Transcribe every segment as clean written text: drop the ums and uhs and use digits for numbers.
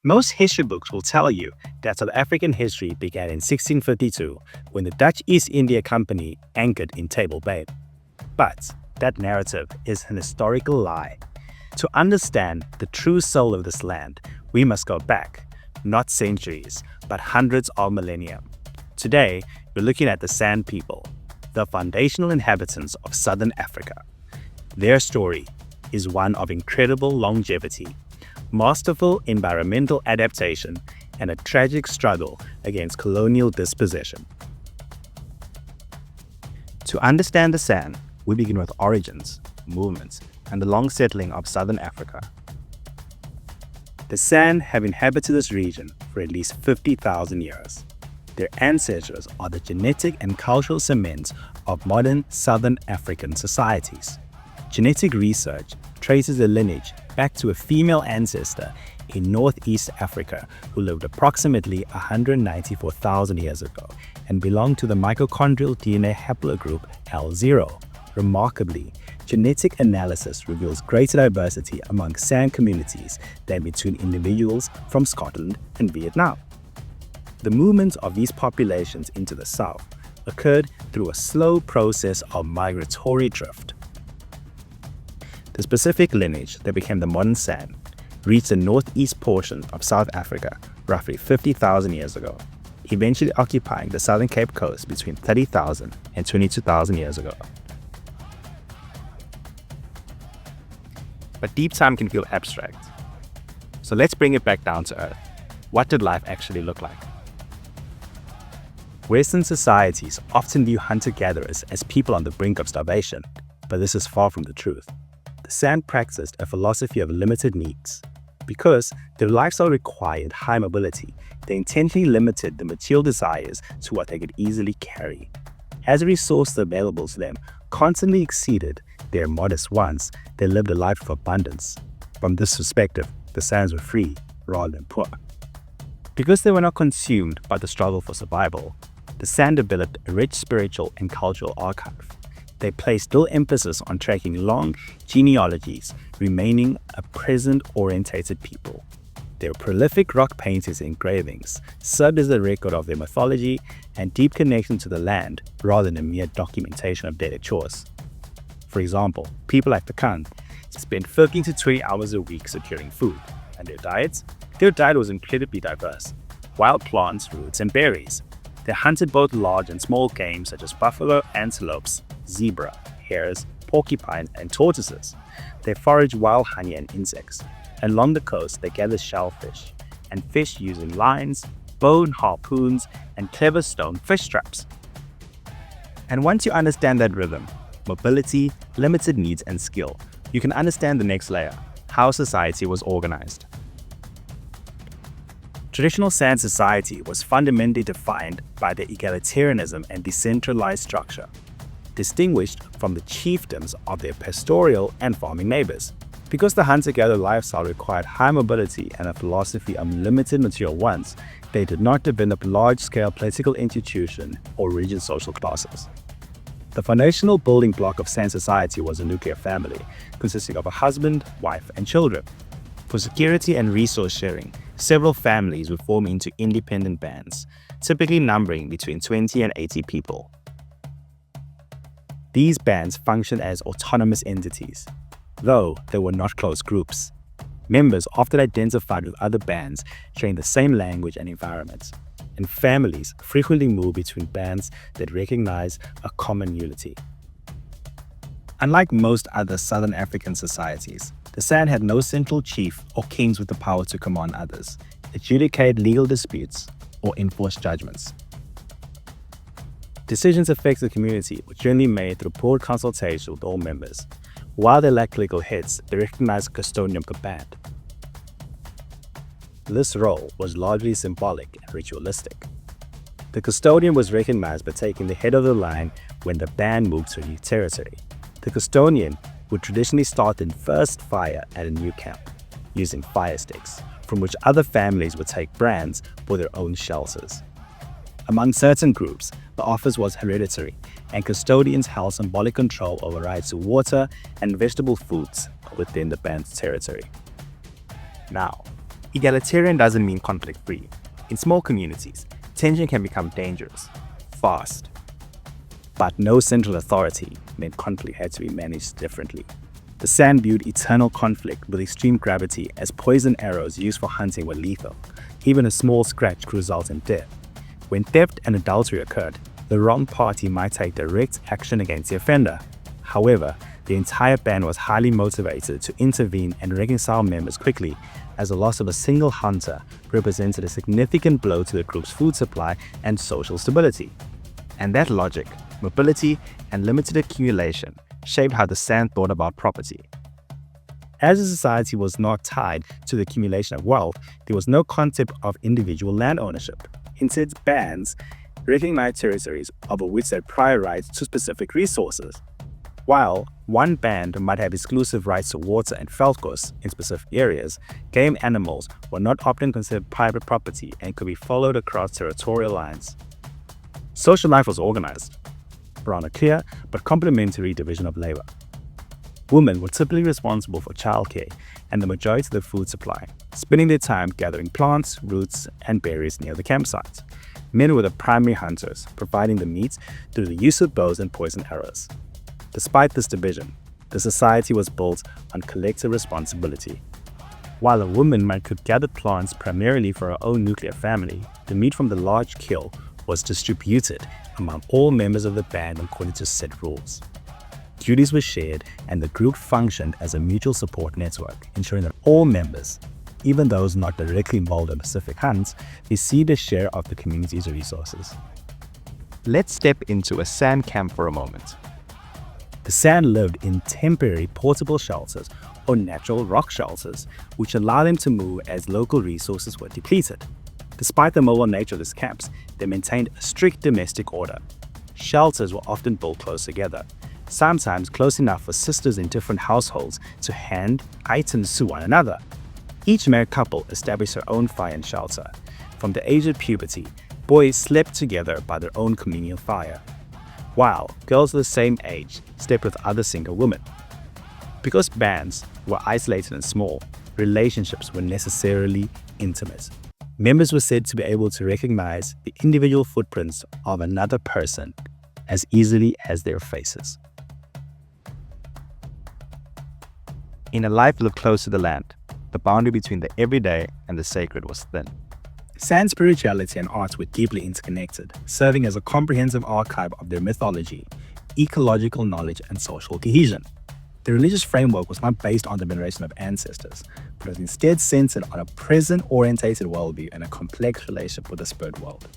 Most history books will tell you that South African history began in 1652 when the Dutch East India Company anchored in Table Bay. But that narrative is an historical lie. To understand the true soul of this land, we must go back, not centuries, but hundreds of millennia. Today, we're looking at the San people, the foundational inhabitants of southern Africa. Their story is one of incredible longevity, masterful environmental adaptation, and a tragic struggle against colonial dispossession. To understand the San, we begin with origins, movements, and the long settling of southern Africa. The San have inhabited this region for at least 50,000 years. Their ancestors are the genetic and cultural cement of modern southern African societies. Genetic research traces their lineage back to a female ancestor in northeast Africa who lived approximately 194,000 years ago and belonged to the mitochondrial DNA haplogroup L0. Remarkably, genetic analysis reveals greater diversity among San communities than between individuals from Scotland and Vietnam. The movement of these populations into the south occurred through a slow process of migratory drift. The specific lineage that became the modern San reached the northeast portion of South Africa roughly 50,000 years ago, eventually occupying the southern Cape Coast between 30,000 and 22,000 years ago. But deep time can feel abstract. So let's bring it back down to earth. What did life actually look like? Western societies often view hunter-gatherers as people on the brink of starvation, but this is far from the truth. The San practiced a philosophy of limited needs. Because their lifestyle required high mobility, they intentionally limited the material desires to what they could easily carry. As a resource available to them constantly exceeded their modest wants, they lived a life of abundance. From this perspective, the Sans were free rather than poor. Because they were not consumed by the struggle for survival, the San developed a rich spiritual and cultural archive. They placed little emphasis on tracking long genealogies, remaining a present-orientated people. Their prolific rock paintings and engravings served as a record of their mythology and deep connection to the land rather than a mere documentation of daily chores. For example, people like the Khan spent 15 to 20 hours a week securing food, and their diet was incredibly diverse. Wild plants, roots, and berries. They hunted both large and small game such as buffalo, antelopes, zebra, hares, porcupines, and tortoises. They foraged wild honey and insects. And along the coast, they gathered shellfish and fish using lines, bone harpoons, and clever stone fish traps. And once you understand that rhythm, mobility, limited needs, and skill, you can understand the next layer, how society was organized. Traditional San society was fundamentally defined by their egalitarianism and decentralized structure, distinguished from the chiefdoms of their pastoral and farming neighbors. Because the hunter-gatherer lifestyle required high mobility and a philosophy of limited material wants, they did not develop large-scale political institutions or rigid social classes. The foundational building block of San society was a nuclear family, consisting of a husband, wife, and children. For security and resource sharing, several families would form into independent bands, typically numbering between 20 and 80 people. These bands functioned as autonomous entities, though they were not close groups. Members often identified with other bands sharing the same language and environment, and families frequently moved between bands that recognize a common unity. Unlike most other Southern African societies, the San had no central chief or kings with the power to command others, adjudicate legal disputes, or enforce judgments. Decisions affecting the community were generally made through broad consultation with all members. While they lacked legal heads, they recognized a custodian of the band. This role was largely symbolic and ritualistic. The custodian was recognized by taking the head of the line when the band moved to a new territory. The custodian would traditionally start in first fire at a new camp, using fire sticks, from which other families would take brands for their own shelters. Among certain groups, the office was hereditary, and custodians held symbolic control over rights to water and vegetable foods within the band's territory. Now, Egalitarian doesn't mean conflict-free. In small communities, tension can become dangerous, fast. But no central authority meant conflict had to be managed differently. The Sand viewed eternal conflict with extreme gravity, as poison arrows used for hunting were lethal. Even a small scratch could result in death. When theft and adultery occurred, the wrong party might take direct action against the offender. However, the entire band was highly motivated to intervene and reconcile members quickly, as the loss of a single hunter represented a significant blow to the group's food supply and social stability. And that logic, mobility, and limited accumulation shaped how the Sand thought about property. As a society was not tied to the accumulation of wealth, there was no concept of individual land ownership. Instead, bands recognized territories over which they had prior rights to specific resources. While one band might have exclusive rights to water and veldkos in specific areas, game animals were not often considered private property and could be followed across territorial lines. Social life was organized around a clear but complementary division of labor. Women were typically responsible for childcare and the majority of the food supply, spending their time gathering plants, roots, and berries near the campsites. Men were the primary hunters, providing the meat through the use of bows and poison arrows. Despite this division, the society was built on collective responsibility. While a woman could gather plants primarily for her own nuclear family, the meat from the large kill was distributed among all members of the band according to set rules. Duties were shared, and the group functioned as a mutual support network, ensuring that all members, even those not directly involved in specific hunts, received a share of the community's resources. Let's step into a sand camp for a moment. The Sand lived in temporary portable shelters or natural rock shelters, which allowed them to move as local resources were depleted. Despite the mobile nature of these camps, they maintained a strict domestic order. Shelters were often built close together, sometimes close enough for sisters in different households to hand items to one another. Each married couple established their own fire and shelter. From the age of puberty, boys slept together by their own communal fire, while girls of the same age slept with other single women. Because bands were isolated and small, relationships were necessarily intimate. Members were said to be able to recognize the individual footprints of another person as easily as their faces. In a life lived close to the land, the boundary between the everyday and the sacred was thin. Sand spirituality and art were deeply interconnected, serving as a comprehensive archive of their mythology, ecological knowledge, and social cohesion. The religious framework was not based on the veneration of ancestors, but was instead centered on a present-orientated worldview and a complex relationship with the spirit world.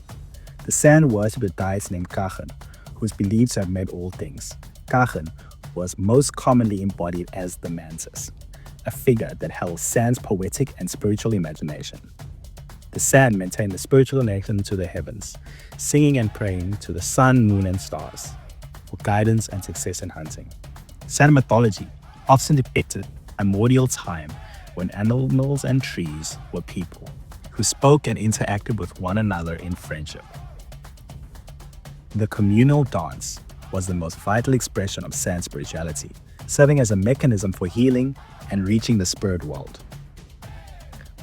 The Sand worshipped a deity named Cradle, who is believed to have made all things. Cradle was most commonly embodied as the mantis, a figure that held Sand's poetic and spiritual imagination. The Sand maintained a spiritual connection to the heavens, singing and praying to the sun, moon, and stars for guidance and success in hunting. Sand mythology often depicted a primordial time when animals and trees were people who spoke and interacted with one another in friendship. The communal dance was the most vital expression of Sand spirituality, serving as a mechanism for healing and reaching the spirit world.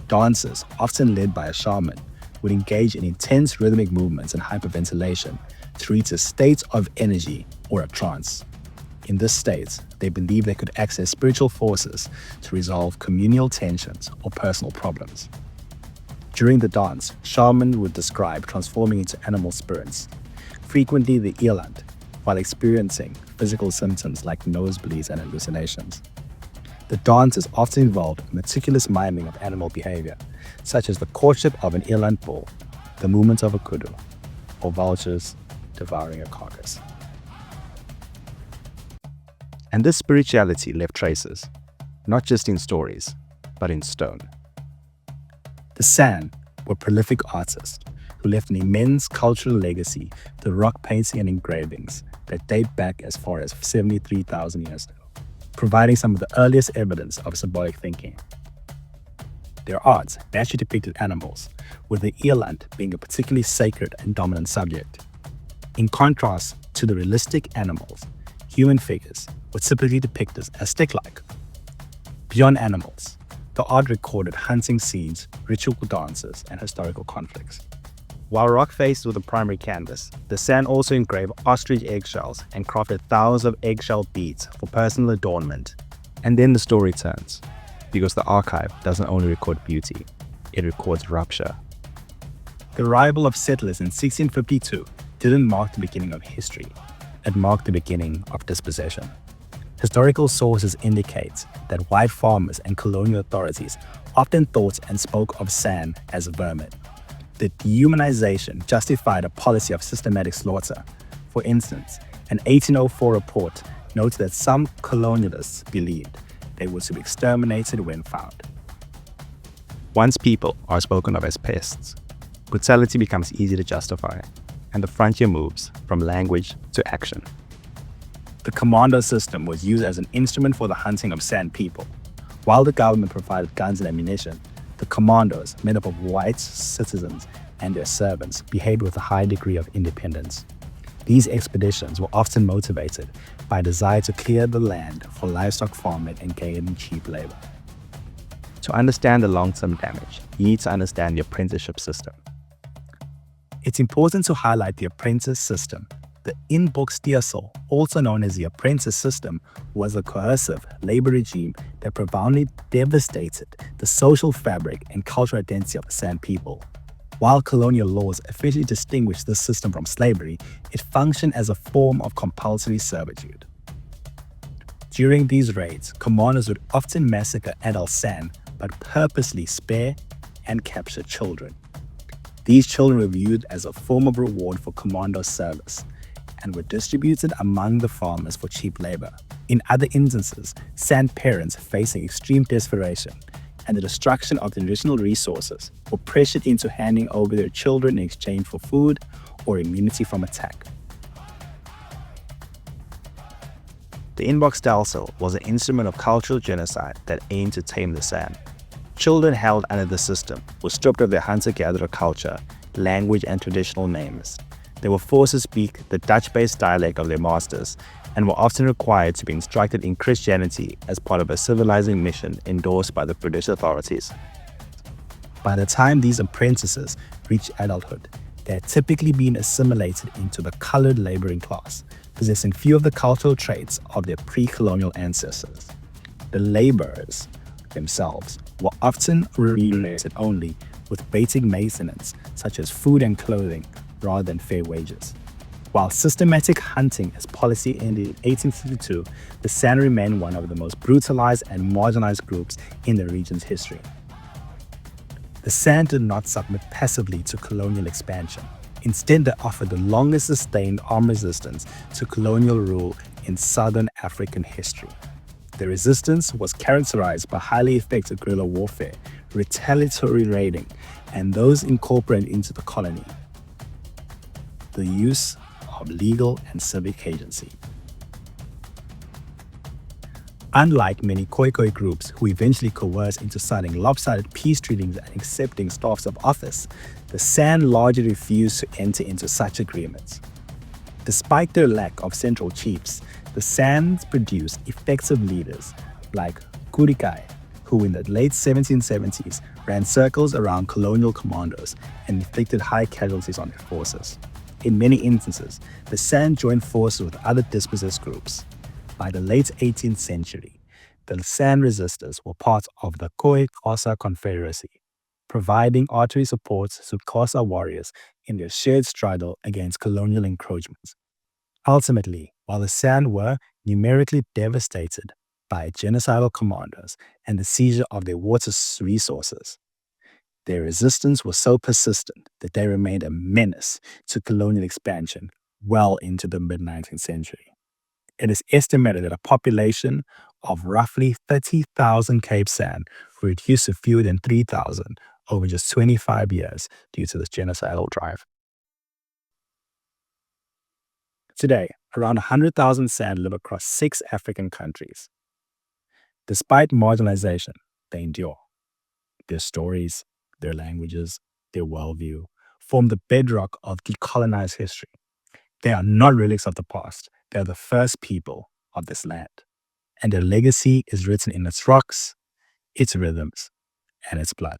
Dancers, often led by a shaman, would engage in intense rhythmic movements and hyperventilation to reach a state of energy or a trance. In this state, they believed they could access spiritual forces to resolve communal tensions or personal problems. During the dance, shamans would describe transforming into animal spirits, frequently the eland, while experiencing physical symptoms like nosebleeds and hallucinations. The dances often involved meticulous miming of animal behavior, such as the courtship of an eland bull, the movement of a kudu, or vultures devouring a carcass. And this spirituality left traces, not just in stories, but in stone. The Sand were prolific artists who left an immense cultural legacy through rock painting and engravings that date back as far as 73,000 years ago, providing some of the earliest evidence of symbolic thinking. Their art naturally depicted animals, with the eland being a particularly sacred and dominant subject. In contrast to the realistic animals, human figures were typically depicted as stick-like. Beyond animals, The art recorded hunting scenes, ritual dances, and historical conflicts. While rock faced with the primary canvas, the sand also engraved ostrich eggshells and crafted thousands of eggshell beads for personal adornment. And then the story turns, because the archive doesn't only record beauty, it records rupture. The arrival of settlers in 1652 didn't mark the beginning of history, it marked the beginning of dispossession. Historical sources indicate that white farmers and colonial authorities often thought and spoke of San as vermin. The dehumanization justified a policy of systematic slaughter. For instance, an 1804 report noted that some colonialists believed they were to be exterminated when found. Once people are spoken of as pests, brutality becomes easy to justify, and the frontier moves from language to action. The commando system was used as an instrument for the hunting of San people. While the government provided guns and ammunition, the commandos, made up of white citizens and their servants, behaved with a high degree of independence. These expeditions were often motivated by a desire to clear the land for livestock farming and gain cheap labor. To understand the long-term damage, you need to understand the apprenticeship system. It's important to highlight the apprentice system. The inboxstelsel, also known as the apprentice system, was a coercive labor regime that profoundly devastated the social fabric and cultural identity of the San people. While colonial laws officially distinguished this system from slavery, it functioned as a form of compulsory servitude. During these raids, commanders would often massacre adult San, but purposely spare and capture children. These children were viewed as a form of reward for commando service and were distributed among the farmers for cheap labor. In other instances, San parents facing extreme desperation and the destruction of the original resources were pressured into handing over their children in exchange for food or immunity from attack. The inboxstelsel was an instrument of cultural genocide that aimed to tame the San. Children held under the system were stripped of their hunter-gatherer culture, language, and traditional names. They were forced to speak the Dutch-based dialect of their masters and were often required to be instructed in Christianity as part of a civilizing mission endorsed by the British authorities. By the time these apprentices reached adulthood, they had typically been assimilated into the colored laboring class, possessing few of the cultural traits of their pre-colonial ancestors. The laborers themselves were often remunerated only with basic maintenance such as food and clothing rather than fair wages. While systematic hunting as policy ended in 1862, the San remained one of the most brutalized and marginalized groups in the region's history. The San did not submit passively to colonial expansion. Instead, they offered the longest sustained armed resistance to colonial rule in southern African history. The resistance was characterized by highly effective guerrilla warfare, retaliatory raiding, and those incorporated into the colony, the use of legal and civic agency. Unlike many Khoikhoi groups who eventually coerced into signing lopsided peace treaties and accepting staffs of office, the San largely refused to enter into such agreements. Despite their lack of central chiefs, the Sans produced effective leaders like Kurikai, who in the late 1770s ran circles around colonial commandos and inflicted high casualties on their forces. In many instances, the San joined forces with other dispossessed groups. By the late 18th century, the San resistors were part of the Khoi Xhosa Confederacy, providing artillery support to Xhosa warriors in their shared struggle against colonial encroachments. Ultimately, while the San were numerically devastated by genocidal commandos and the seizure of their water resources, their resistance was so persistent that they remained a menace to colonial expansion well into the mid-19th century. It is estimated that a population of roughly 30,000 Cape San were reduced to fewer than 3,000 over just 25 years due to this genocidal drive. Today, around 100,000 San live across 6 African countries. Despite marginalization, they endure. Their stories, their languages, their worldview form the bedrock of decolonized history. They are not relics of the past. They are the first people of this land. And their legacy is written in its rocks, its rhythms, and its blood.